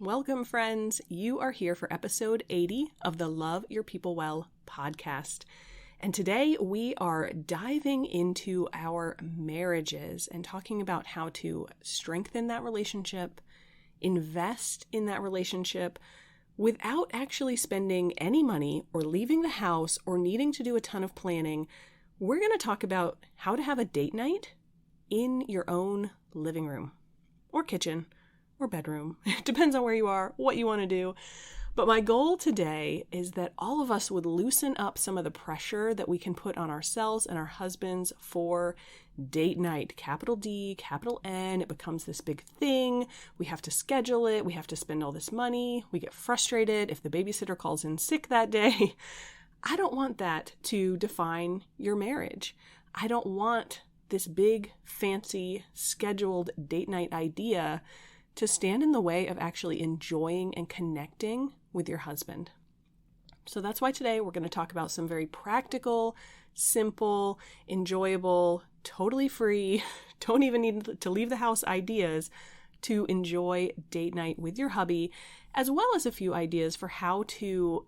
Welcome, friends. You are here for episode 80 of the Love Your People Well podcast. And today we are diving into our marriages and talking about how to strengthen that relationship, invest in that relationship without actually spending any money or leaving the house or needing to do a ton of planning. We're going to talk about how to have a date night in your own living room or kitchen or bedroom. It depends on where you are, what you want to do. But my goal today is that all of us would loosen up some of the pressure that we can put on ourselves and our husbands for date night. Capital D, capital N. It becomes this big thing. We have to schedule it. We have to spend all this money. We get frustrated if the babysitter calls in sick that day. I don't want that to define your marriage. I don't want this big, fancy, scheduled date night idea to stand in the way of actually enjoying and connecting with your husband. So that's why today we're going to talk about some very practical, simple, enjoyable, totally free, don't even need to leave the house ideas to enjoy date night with your hubby, as well as a few ideas for how to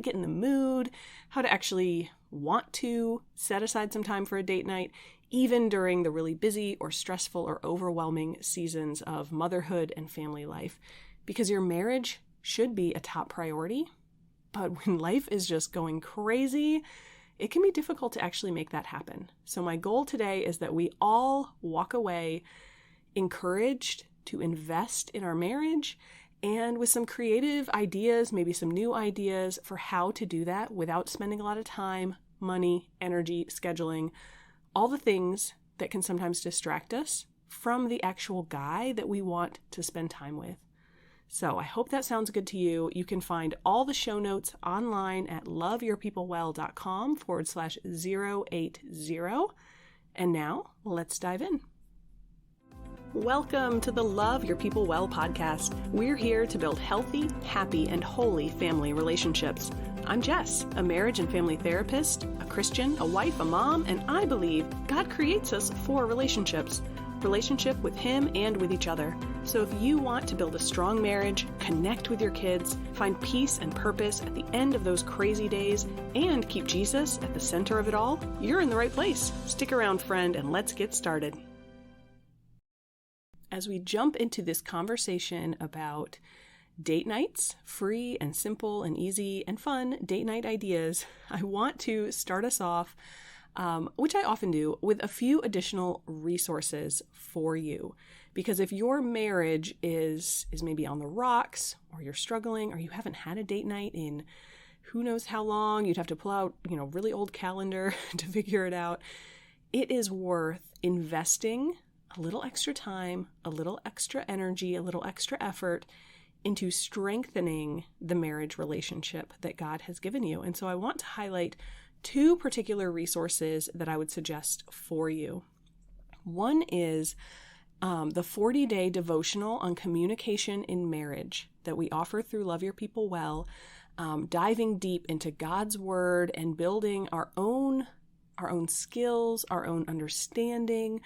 get in the mood, how to actually want to set aside some time for a date night, even during the really busy or stressful or overwhelming seasons of motherhood and family life. Because your marriage should be a top priority, but when life is just going crazy, it can be difficult to actually make that happen. So my goal today is that we all walk away encouraged to invest in our marriage and with some creative ideas, maybe some new ideas for how to do that without spending a lot of time, money, energy, scheduling, all the things that can sometimes distract us from the actual guy that we want to spend time with. So I hope that sounds good to you. You can find all the show notes online at loveyourpeoplewell.com/080. And now let's dive in. Welcome to the Love Your People Well podcast. We're here to build healthy, happy, and holy family relationships. I'm Jess, a marriage and family therapist, a Christian, a wife, a mom, and I believe God creates us for relationships with Him and with each other. So if you want to build a strong marriage, connect with your kids, find peace and purpose at the end of those crazy days, and keep Jesus at the center of it all, you're in the right place. Stick around, friend, and let's get started. As we jump into this conversation about date nights, free and simple and easy and fun date night ideas, I want to start us off, which I often do, with a few additional resources for you. Because if your marriage is maybe on the rocks, or you're struggling, or you haven't had a date night in who knows how long, you'd have to pull out, really old calendar to figure it out, it is worth investing a little extra time, a little extra energy, a little extra effort into strengthening the marriage relationship that God has given you. And so I want to highlight two particular resources that I would suggest for you. One is the 40-day devotional on communication in marriage that we offer through Love Your People Well, diving deep into God's Word and building our own skills, our own understanding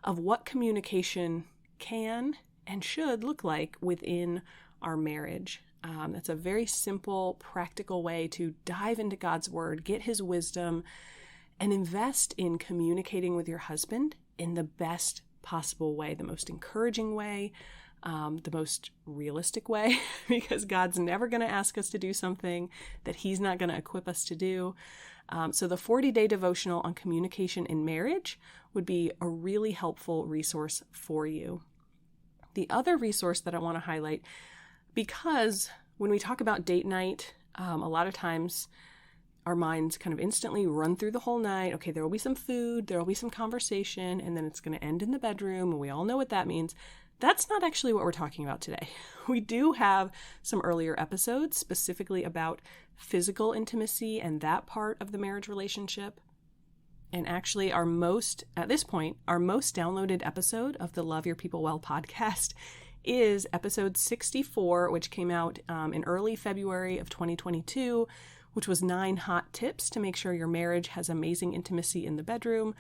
of what communication can and should look like within our marriage. That's a very simple, practical way to dive into God's Word, get His wisdom, and invest in communicating with your husband in the best possible way, the most encouraging way, the most realistic way, because God's never going to ask us to do something that He's not going to equip us to do. So the 40-day devotional on communication in marriage would be a really helpful resource for you. The other resource that I want to highlight, because when we talk about date night, a lot of times our minds kind of instantly run through the whole night. Okay, there will be some food, there will be some conversation, and then it's going to end in the bedroom, and we all know what that means. That's not actually what we're talking about today. We do have some earlier episodes specifically about physical intimacy and that part of the marriage relationship. And actually our most downloaded episode of the Love Your People Well podcast is episode 64, which came out in early February of 2022, which was 9 hot tips to make sure your marriage has amazing intimacy in the bedroom.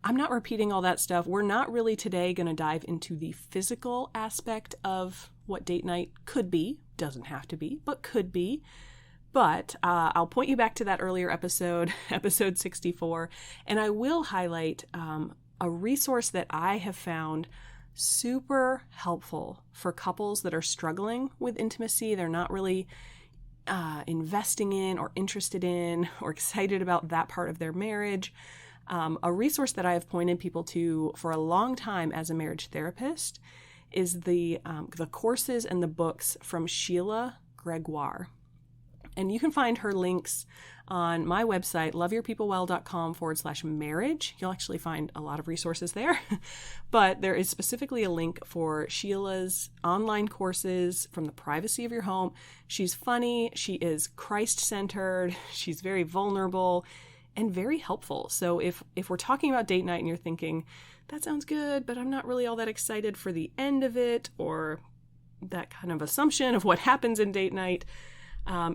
I'm not repeating all that stuff. We're not really today going to dive into the physical aspect of what date night could be. Doesn't have to be, but could be. But I'll point you back to that earlier episode, episode 64, and I will highlight a resource that I have found super helpful for couples that are struggling with intimacy. They're not really investing in or interested in or excited about that part of their marriage. A resource that I have pointed people to for a long time as a marriage therapist is the courses and the books from Sheila Gregoire. And you can find her links on my website, loveyourpeoplewell.com/marriage. You'll actually find a lot of resources there. But there is specifically a link for Sheila's online courses from the privacy of your home. She's funny. She is Christ-centered. She's very vulnerable and very helpful. So if we're talking about date night and you're thinking, that sounds good, but I'm not really all that excited for the end of it, or that kind of assumption of what happens in date night,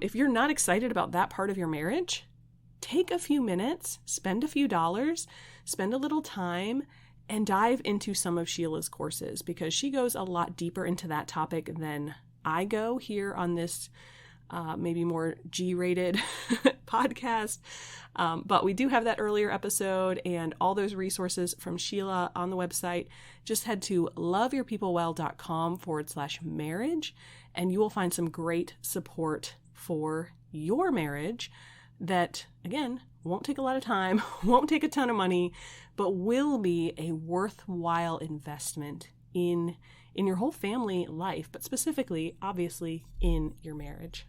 if you're not excited about that part of your marriage, take a few minutes, spend a few dollars, spend a little time, and dive into some of Sheila's courses, because she goes a lot deeper into that topic than I go here on this maybe more G-rated podcast. But we do have that earlier episode and all those resources from Sheila on the website. Just head to loveyourpeoplewell.com/marriage, and you will find some great support for your marriage that, again, won't take a lot of time, won't take a ton of money, but will be a worthwhile investment in your whole family life, but specifically, obviously, in your marriage.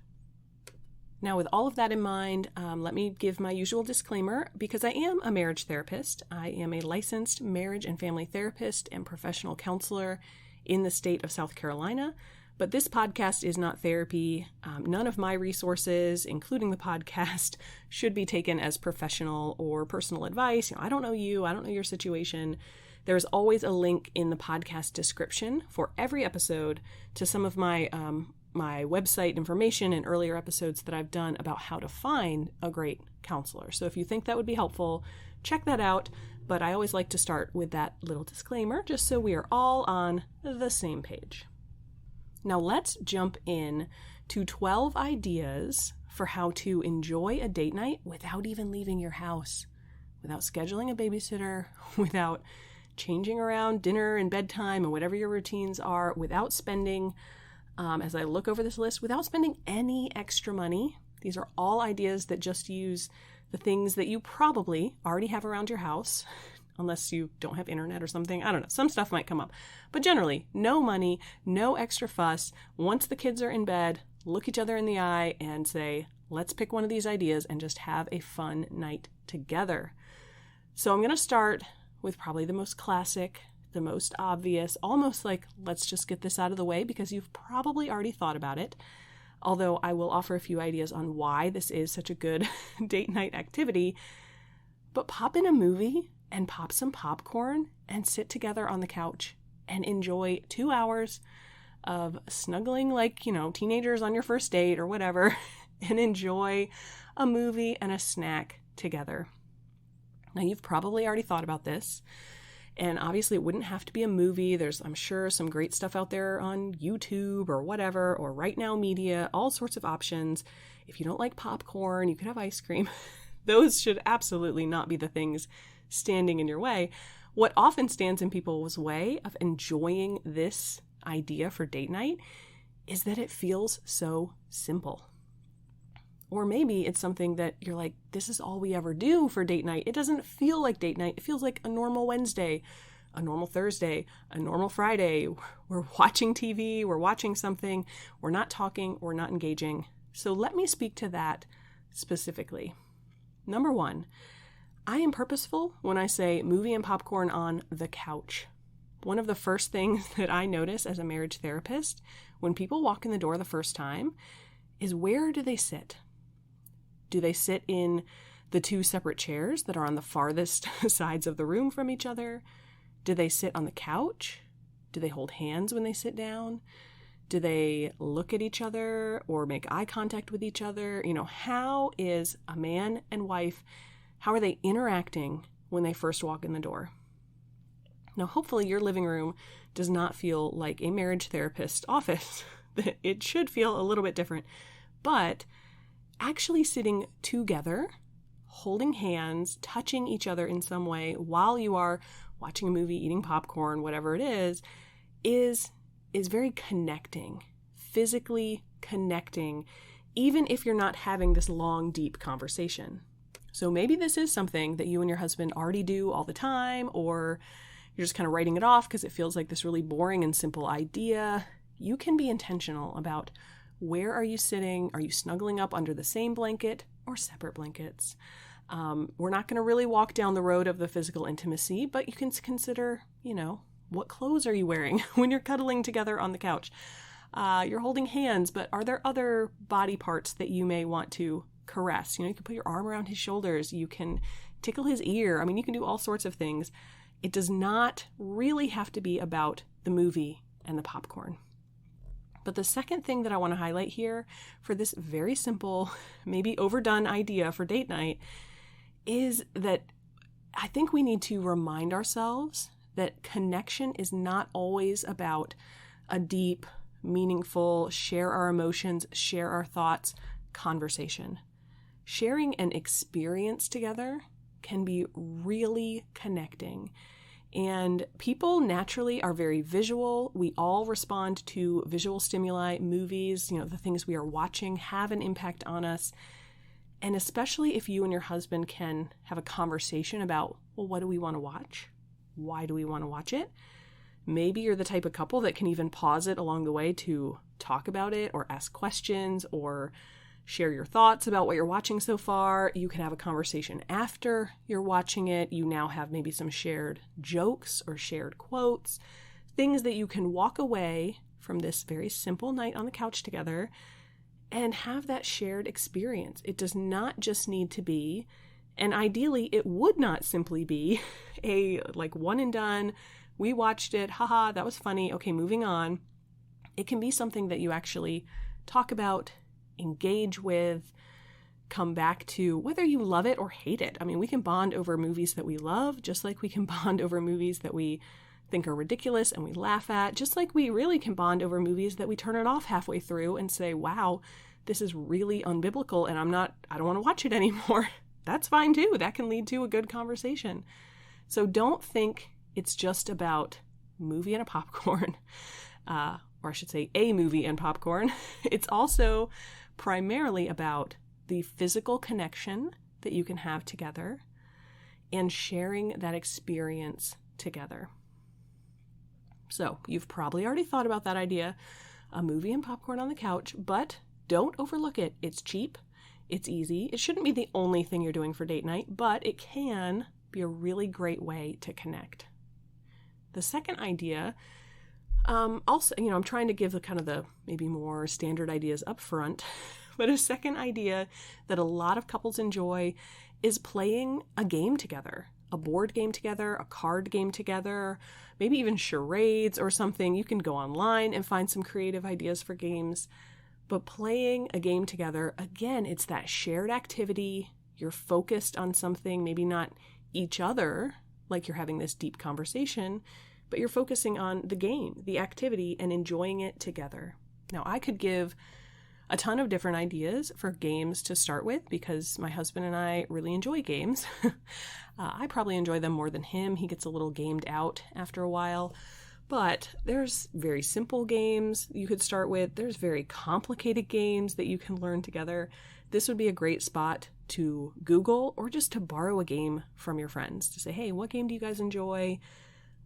Now, with all of that in mind, let me give my usual disclaimer, because I am a marriage therapist. I am a licensed marriage and family therapist and professional counselor in the state of South Carolina. But this podcast is not therapy. None of my resources, including the podcast, should be taken as professional or personal advice. I don't know you. I don't know your situation. There's always a link in the podcast description for every episode to some of my website information and earlier episodes that I've done about how to find a great counselor. So if you think that would be helpful, check that out. But I always like to start with that little disclaimer, just so we are all on the same page. Now let's jump in to 12 ideas for how to enjoy a date night without even leaving your house, without scheduling a babysitter, without changing around dinner and bedtime and whatever your routines are, without spending, as I look over this list, without spending any extra money. These are all ideas that just use the things that you probably already have around your house, unless you don't have internet or something. I don't know. Some stuff might come up. But generally, no money, no extra fuss. Once the kids are in bed, look each other in the eye and say, let's pick one of these ideas and just have a fun night together. So I'm going to start with probably the most classic, the most obvious, almost like, let's just get this out of the way because you've probably already thought about it. Although I will offer a few ideas on why this is such a good date night activity. But pop in a movie and pop some popcorn and sit together on the couch and enjoy 2 hours of snuggling like, teenagers on your first date or whatever, and enjoy a movie and a snack together. Now, you've probably already thought about this, and obviously it wouldn't have to be a movie. There's, I'm sure, some great stuff out there on YouTube or whatever, or Right Now Media, all sorts of options. If you don't like popcorn, you could have ice cream. Those should absolutely not be the things standing in your way. What often stands in people's way of enjoying this idea for date night is that it feels so simple. Or maybe it's something that you're like, this is all we ever do for date night. It doesn't feel like date night. It feels like a normal Wednesday, a normal Thursday, a normal Friday. We're watching TV, we're watching something, we're not talking, we're not engaging. So let me speak to that specifically. Number one, I am purposeful when I say movie and popcorn on the couch. One of the first things that I notice as a marriage therapist when people walk in the door the first time is, where do they sit? Do they sit in the 2 separate chairs that are on the farthest sides of the room from each other? Do they sit on the couch? Do they hold hands when they sit down? Do they look at each other or make eye contact with each other? How is a man and wife, how are they interacting when they first walk in the door? Now, hopefully your living room does not feel like a marriage therapist's office. It should feel a little bit different, but actually sitting together, holding hands, touching each other in some way while you are watching a movie, eating popcorn, whatever it is very connecting, physically connecting, even if you're not having this long, deep conversation. So maybe this is something that you and your husband already do all the time, or you're just kind of writing it off because it feels like this really boring and simple idea. You can be intentional about where are you sitting? Are you snuggling up under the same blanket or separate blankets? We're not going to really walk down the road of the physical intimacy, but you can consider, what clothes are you wearing when you're cuddling together on the couch? You're holding hands, but are there other body parts that you may want to caress? You can put your arm around his shoulders. You can tickle his ear. You can do all sorts of things. It does not really have to be about the movie and the popcorn. But the second thing that I want to highlight here for this very simple, maybe overdone idea for date night is that I think we need to remind ourselves that connection is not always about a deep, meaningful, share our emotions, share our thoughts conversation. Sharing an experience together can be really connecting. And people naturally are very visual. We all respond to visual stimuli. Movies, the things we are watching have an impact on us. And especially if you and your husband can have a conversation about, well, what do we want to watch? Why do we want to watch it? Maybe you're the type of couple that can even pause it along the way to talk about it or ask questions or share your thoughts about what you're watching so far. You can have a conversation after you're watching it. You now have maybe some shared jokes or shared quotes, things that you can walk away from this very simple night on the couch together and have that shared experience. It does not just need to be, and ideally it would not simply be a one and done, we watched it, haha, that was funny, okay, moving on. It can be something that you actually talk about, engage with, come back to, whether you love it or hate it. We can bond over movies that we love, just like we can bond over movies that we think are ridiculous and we laugh at, just like we really can bond over movies that we turn it off halfway through and say, wow, this is really unbiblical and I don't want to watch it anymore. That's fine too. That can lead to a good conversation. So don't think it's just about movie and a popcorn, or I should say a movie and popcorn. It's also primarily about the physical connection that you can have together and sharing that experience together. So you've probably already thought about that idea, a movie and popcorn on the couch, but don't overlook it. It's cheap. It's easy. It shouldn't be the only thing you're doing for date night, but it can be a really great way to connect. The second idea, also, I'm trying to give the maybe more standard ideas up front, but a second idea that a lot of couples enjoy is playing a game together, a board game together, a card game together, maybe even charades or something. You can go online and find some creative ideas for games, but playing a game together, again, it's that shared activity. You're focused on something, maybe not each other, like you're having this deep conversation, but you're focusing on the game, the activity, and enjoying it together. Now, I could give a ton of different ideas for games to start with because my husband and I really enjoy games. I probably enjoy them more than him. He gets a little gamed out after a while. But there's very simple games you could start with. There's very complicated games that you can learn together. This would be a great spot to Google or just to borrow a game from your friends to say, hey, what game do you guys enjoy?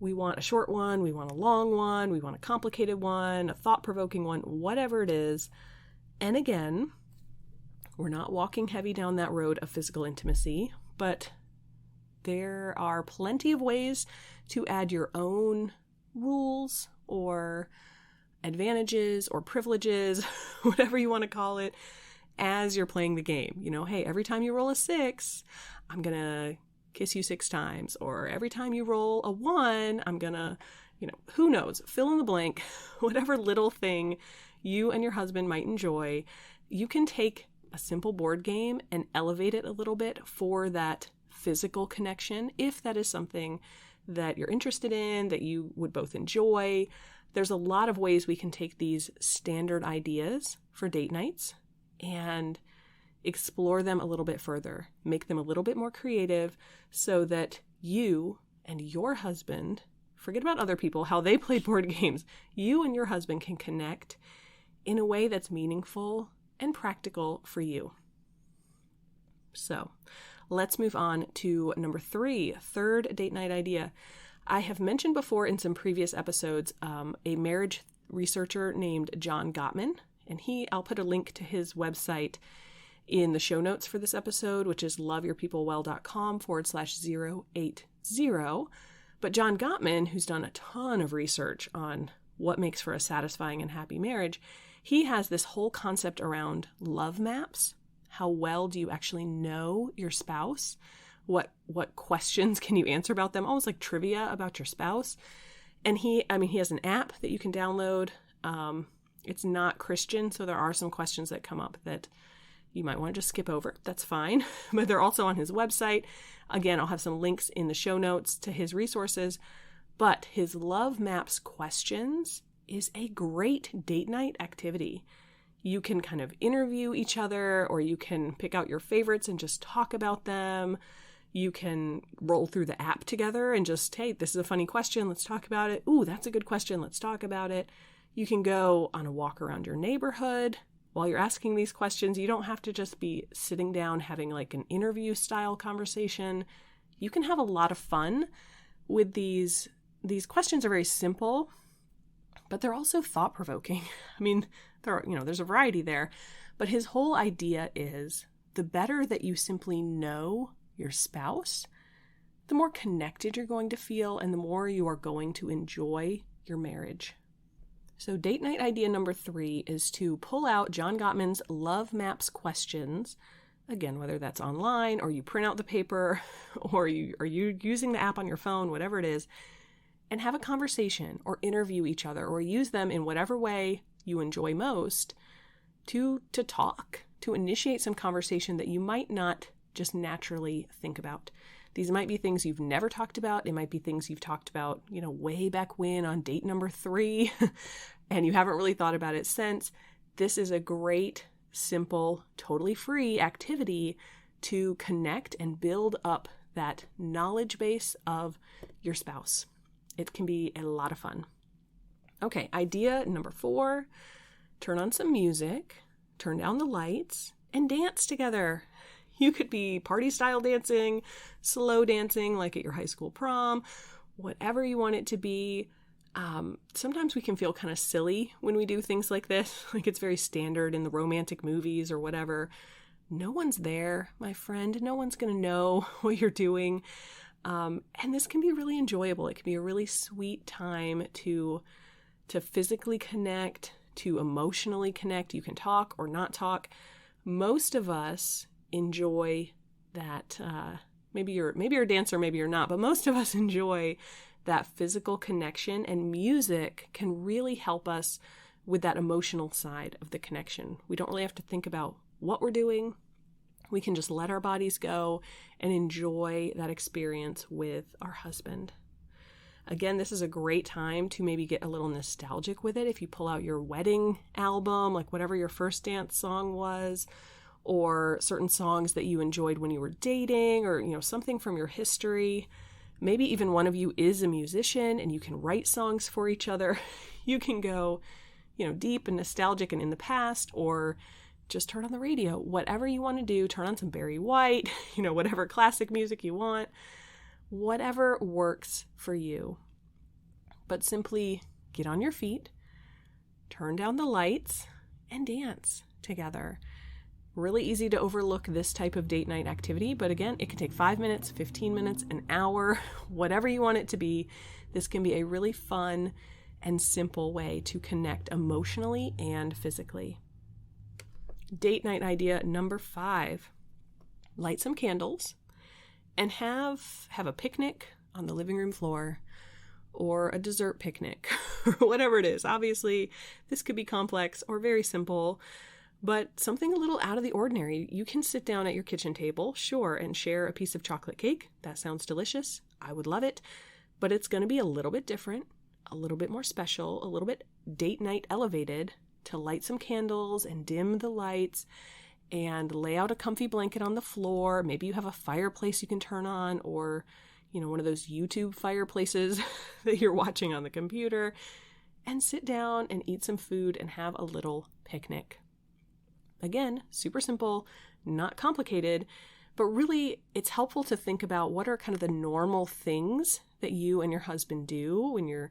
We want a short one, we want a long one, we want a complicated one, a thought-provoking one, whatever it is. And again, we're not walking heavy down that road of physical intimacy, but there are plenty of ways to add your own rules or advantages or privileges, whatever you want to call it, as you're playing the game. Hey, every time you roll a 6, I'm going to kiss you 6 times. Or every time you roll a 1, I'm going to, who knows, fill in the blank, whatever little thing you and your husband might enjoy. You can take a simple board game and elevate it a little bit for that physical connection, if that is something that you're interested in, that you would both enjoy. There's a lot of ways we can take these standard ideas for date nights and explore them a little bit further, make them a little bit more creative so that you and your husband, forget about other people, how they play board games, you and your husband can connect in a way that's meaningful and practical for you. So let's move on to number 3, third date night idea. I have mentioned before in some previous episodes a marriage researcher named John Gottman, and I'll put a link to his website in the show notes for this episode, which is loveyourpeoplewell.com/080. But John Gottman, who's done a ton of research on what makes for a satisfying and happy marriage, he has this whole concept around love maps. How well do you actually know your spouse? What questions can you answer about them? Almost like trivia about your spouse. And he has an app that you can download. It's not Christian, so there are some questions that come up that you might want to just skip over. That's fine. But they're also on his website. Again, I'll have some links in the show notes to his resources. But his Love Maps questions is a great date night activity. You can kind of interview each other, or you can pick out your favorites and just talk about them. You can roll through the app together and just, hey, this is a funny question. Let's talk about it. Ooh, that's a good question. Let's talk about it. You can go on a walk around your neighborhood while you're asking these questions. You don't have to just be sitting down having like an interview style conversation. You can have a lot of fun with these. These questions are very simple, but they're also thought-provoking. I mean, there's a variety there, but his whole idea is the better that you simply know your spouse, the more connected you're going to feel and the more you are going to enjoy your marriage. So date night idea number 3 is to pull out John Gottman's Love Maps questions. Again, whether that's online or you print out the paper or you're using the app on your phone, whatever it is, and have a conversation or interview each other or use them in whatever way you enjoy most to talk, to initiate some conversation that you might not just naturally think about. These might be things you've never talked about. It might be things you've talked about, way back when on date number 3, and you haven't really thought about it since. This is a great, simple, totally free activity to connect and build up that knowledge base of your spouse. It can be a lot of fun. Okay, idea number 4, turn on some music, turn down the lights, and dance together. You could be party style dancing, slow dancing like at your high school prom, whatever you want it to be. Sometimes we can feel kind of silly when we do things like this, like it's very standard in the romantic movies or whatever. No one's there, my friend. No one's going to know what you're doing. And this can be really enjoyable. It can be a really sweet time to physically connect, to emotionally connect. You can talk or not talk. Most of us enjoy that. Maybe you're a dancer, maybe you're not, but most of us enjoy that physical connection, and music can really help us with that emotional side of the connection. We don't really have to think about what we're doing. We can just let our bodies go and enjoy that experience with our husband. Again, this is a great time to maybe get a little nostalgic with it. If you pull out your wedding album, like whatever your first dance song was, or certain songs that you enjoyed when you were dating, or something from your history. Maybe even one of you is a musician and you can write songs for each other. You can go, deep and nostalgic and in the past, or just turn on the radio. Whatever you want to do, turn on some Barry White, whatever classic music you want, whatever works for you. But simply get on your feet, turn down the lights, and dance together. Really easy to overlook this type of date night activity, but again, it can take 5 minutes, 15 minutes, an hour, whatever you want it to be. This can be a really fun and simple way to connect emotionally and physically. Date night idea number 5, light some candles and have a picnic on the living room floor or a dessert picnic or whatever it is. Obviously, this could be complex or very simple, but something a little out of the ordinary. You can sit down at your kitchen table, sure, and share a piece of chocolate cake. That sounds delicious. I would love it. but it's going to be a little bit different, a little bit more special, a little bit date night elevated, to light some candles and dim the lights and lay out a comfy blanket on the floor. Maybe you have a fireplace you can turn on, or, one of those YouTube fireplaces that you're watching on the computer, and sit down and eat some food and have a little picnic. Again, super simple, not complicated, but really it's helpful to think about what are kind of the normal things that you and your husband do when you're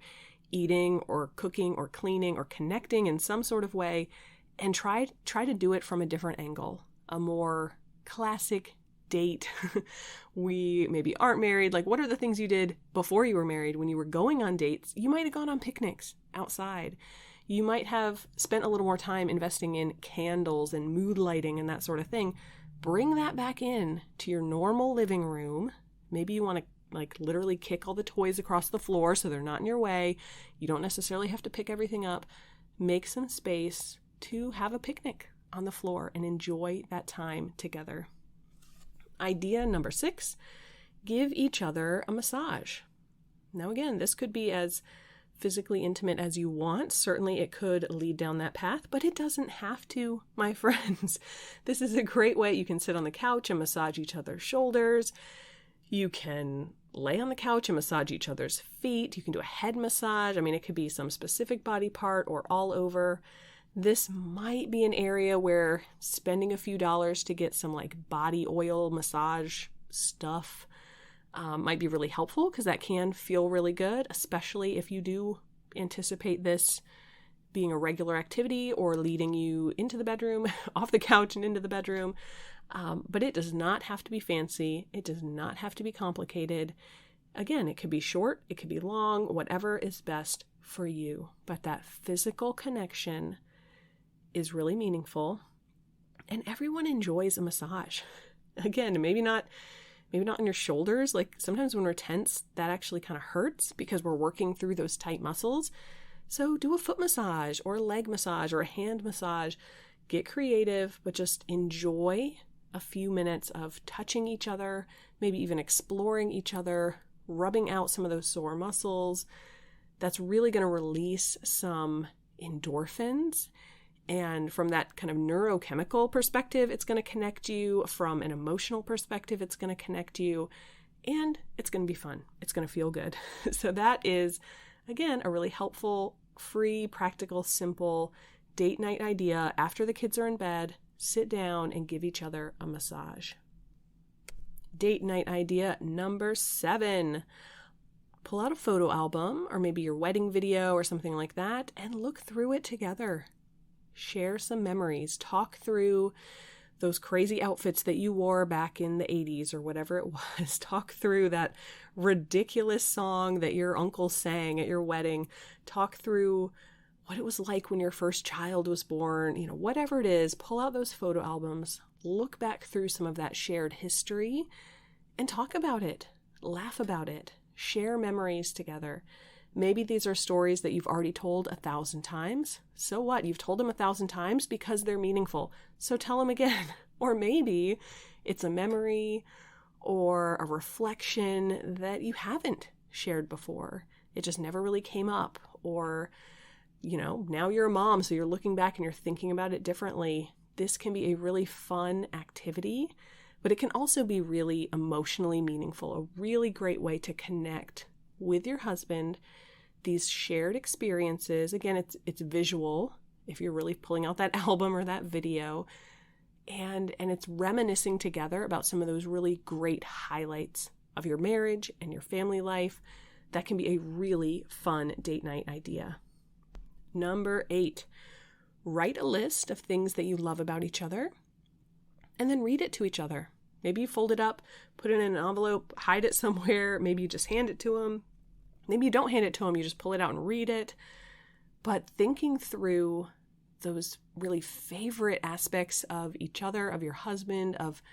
eating or cooking or cleaning or connecting in some sort of way, and try to do it from a different angle, a more classic date. We maybe aren't married. Like, what are the things you did before you were married when you were going on dates? You might have gone on picnics outside. You might have spent a little more time investing in candles and mood lighting and that sort of thing. Bring that back in to your normal living room. Maybe you want to literally kick all the toys across the floor so they're not in your way. You don't necessarily have to pick everything up. Make some space to have a picnic on the floor and enjoy that time together. Idea number 6, give each other a massage. Now again, this could be as physically intimate as you want. Certainly it could lead down that path, but it doesn't have to, my friends. This is a great way. You can sit on the couch and massage each other's shoulders. You can lay on the couch and massage each other's feet. You can do a head massage. I mean, it could be some specific body part or all over. This might be an area where spending a few dollars to get some body oil massage stuff might be really helpful, because that can feel really good, especially if you do anticipate this being a regular activity or leading you into the bedroom, off the couch and into the bedroom. But it does not have to be fancy. It does not have to be complicated. Again, it could be short, it could be long, whatever is best for you. But that physical connection is really meaningful, and everyone enjoys a massage. Again, maybe not on your shoulders. Sometimes when we're tense, that actually kind of hurts because we're working through those tight muscles. So do a foot massage or a leg massage or a hand massage. Get creative, but just enjoy a few minutes of touching each other, maybe even exploring each other, rubbing out some of those sore muscles. That's really going to release some endorphins. And from that kind of neurochemical perspective, it's going to connect you. From an emotional perspective, it's going to connect you. And it's going to be fun. It's going to feel good. So that is, again, a really helpful, free, practical, simple date night idea. After the kids are in bed, sit down and give each other a massage. Date night idea number 7. Pull out a photo album or maybe your wedding video or something like that and look through it together. Share some memories. Talk through those crazy outfits that you wore back in the 80s or whatever it was. Talk through that ridiculous song that your uncle sang at your wedding. Talk through what it was like when your first child was born. Whatever it is, pull out those photo albums, look back through some of that shared history, and talk about it. Laugh about it. Share memories together. Maybe these are stories that you've already told 1,000 times. So what? You've told them 1,000 times because they're meaningful. So tell them again. Or maybe it's a memory or a reflection that you haven't shared before. It just never really came up. Or, now you're a mom, so you're looking back and you're thinking about it differently. This can be a really fun activity, but it can also be really emotionally meaningful, a really great way to connect with your husband. These shared experiences, again, it's visual if you're really pulling out that album or that video, and it's reminiscing together about some of those really great highlights of your marriage and your family life. That can be a really fun date night idea. Number 8, write a list of things that you love about each other and then read it to each other. Maybe you fold it up, put it in an envelope, hide it somewhere. Maybe you just hand it to them. Maybe you don't hand it to them, you just pull it out and read it. But thinking through those really favorite aspects of each other, of your husband, of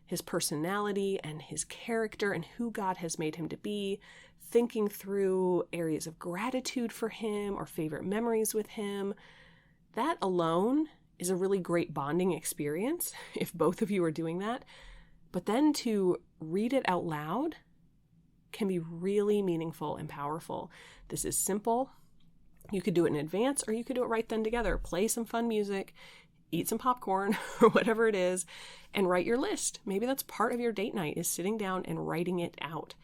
his personality and his character and who God has made him to be, thinking through areas of gratitude for him or favorite memories with him, that alone is a really great bonding experience if both of you are doing that. But then to read it out loud can be really meaningful and powerful. This is simple. You could do it in advance, or you could do it right then together. Play some fun music, eat some popcorn or whatever it is, and write your list. Maybe that's part of your date night, is sitting down and writing it out.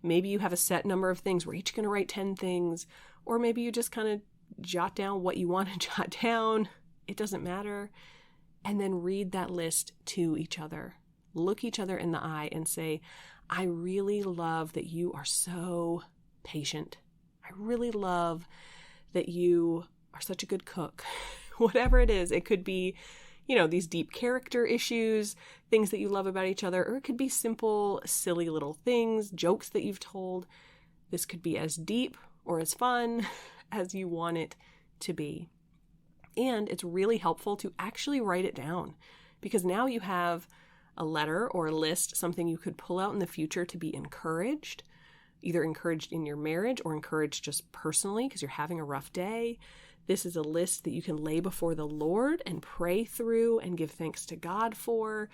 Maybe you have a set number of things. We're each going to write 10 things, or maybe you just kind of jot down what you want to jot down. It doesn't matter. And then read that list to each other. Look each other in the eye and say, I really love that you are so patient. I really love that you are such a good cook. Whatever it is, it could be, these deep character issues, things that you love about each other, or it could be simple, silly little things, jokes that you've told. This could be as deep or as fun as you want it to be. And it's really helpful to actually write it down, because now you have a letter or a list, something you could pull out in the future to be encouraged, either encouraged in your marriage or encouraged just personally because you're having a rough day. This is a list that you can lay before the Lord and pray through and give thanks to God for.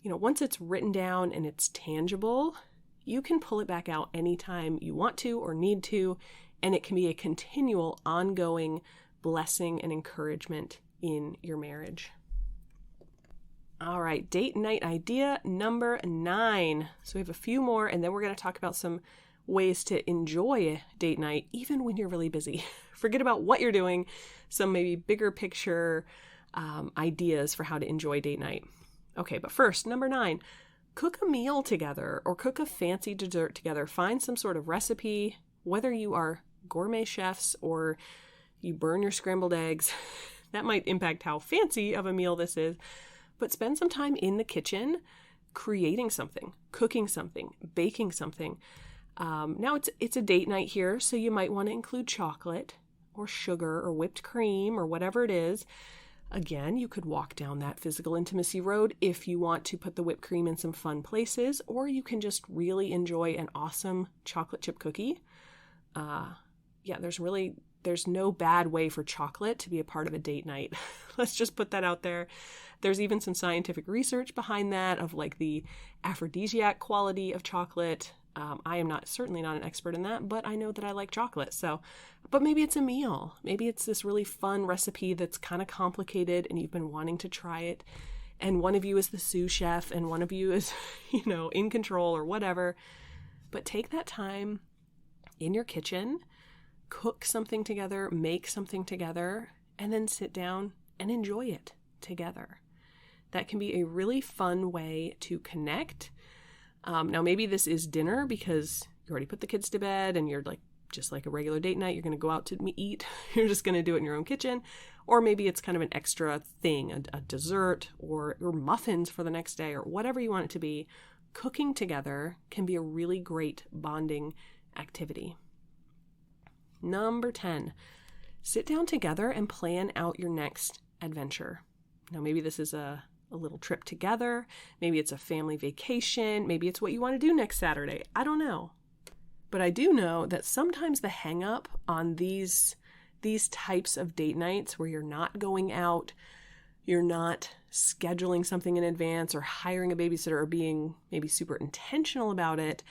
Once it's written down and it's tangible, you can pull it back out anytime you want to or need to, and it can be a continual, ongoing blessing and encouragement in your marriage. All right, date night idea number 9. So we have a few more, and then we're going to talk about some ways to enjoy a date night even when you're really busy. Forget about what you're doing, some maybe bigger picture ideas for how to enjoy date night. Okay, but first, number 9, cook a meal together or cook a fancy dessert together. Find some sort of recipe, whether you are gourmet chefs or you burn your scrambled eggs. That might impact how fancy of a meal this is. But spend some time in the kitchen creating something, cooking something, baking something. Now it's a date night here, so you might want to include chocolate or sugar or whipped cream or whatever it is. Again, you could walk down that physical intimacy road if you want to put the whipped cream in some fun places, or you can just really enjoy an awesome chocolate chip cookie. There's no bad way for chocolate to be a part of a date night. Let's just put that out there. There's even some scientific research behind that of like the aphrodisiac quality of chocolate. I am certainly not an expert in that, but I know that I like chocolate. But maybe it's a meal. Maybe it's this really fun recipe that's kind of complicated and you've been wanting to try it. And one of you is the sous chef and one of you is, in control or whatever. But take that time in your kitchen, cook something together, make something together, and then sit down and enjoy it together. That can be a really fun way to connect. Now, maybe this is dinner because you already put the kids to bed and you're just like a regular date night. You're going to go out to eat. You're just going to do it in your own kitchen. Or maybe it's kind of an extra thing, a dessert or muffins for the next day or whatever you want it to be. Cooking together can be a really great bonding activity. Number 10, sit down together and plan out your next adventure. Now, maybe this is a little trip together. Maybe it's a family vacation. Maybe it's what you want to do next Saturday. I don't know. But I do know that sometimes the hang up on these types of date nights where you're not going out, you're not scheduling something in advance or hiring a babysitter or being maybe super intentional about it,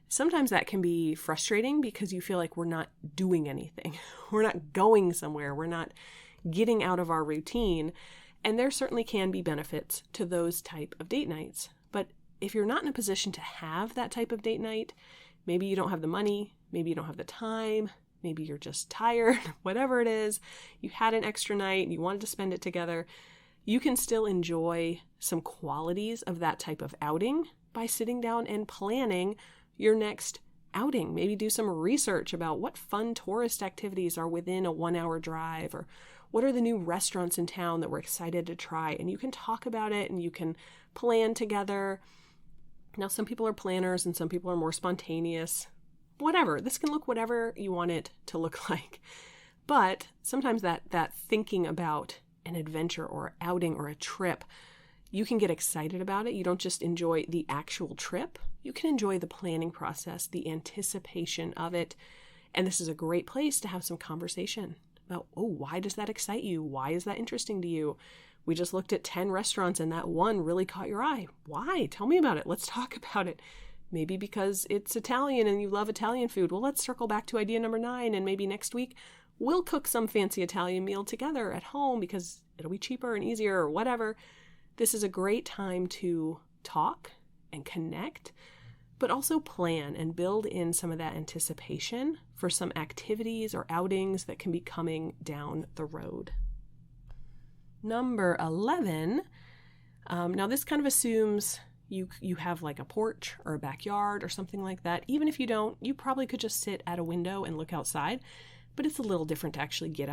sometimes that can be frustrating because you feel like we're not doing anything. We're not going somewhere. We're not getting out of our routine. And there certainly can be benefits to those type of date nights. But if you're not in a position to have that type of date night, maybe you don't have the money, maybe you don't have the time, maybe you're just tired, whatever it is, you had an extra night and you wanted to spend it together, you can still enjoy some qualities of that type of outing by sitting down and planning your next outing. Maybe do some research about what fun tourist activities are within a 1-hour drive, or what are the new restaurants in town that we're excited to try. And you can talk about it and you can plan together. Now, some people are planners and some people are more spontaneous. Whatever. This can look whatever you want it to look like. But sometimes that thinking about an adventure or outing or a trip, you can get excited about it. You don't just enjoy the actual trip. You can enjoy the planning process, the anticipation of it. And this is a great place to have some conversation about, why does that excite you? Why is that interesting to you? We just looked at 10 restaurants and that one really caught your eye. Why? Tell me about it. Let's talk about it. Maybe because it's Italian and you love Italian food. Well, let's circle back to idea number 9, and maybe next week we'll cook some fancy Italian meal together at home because it'll be cheaper and easier or whatever. This is a great time to talk and connect, but also plan and build in some of that anticipation for some activities or outings that can be coming down the road. Number 11. Now this kind of assumes you have like a porch or a backyard or something like that. Even if you don't, you probably could just sit at a window and look outside, but it's a little different to actually get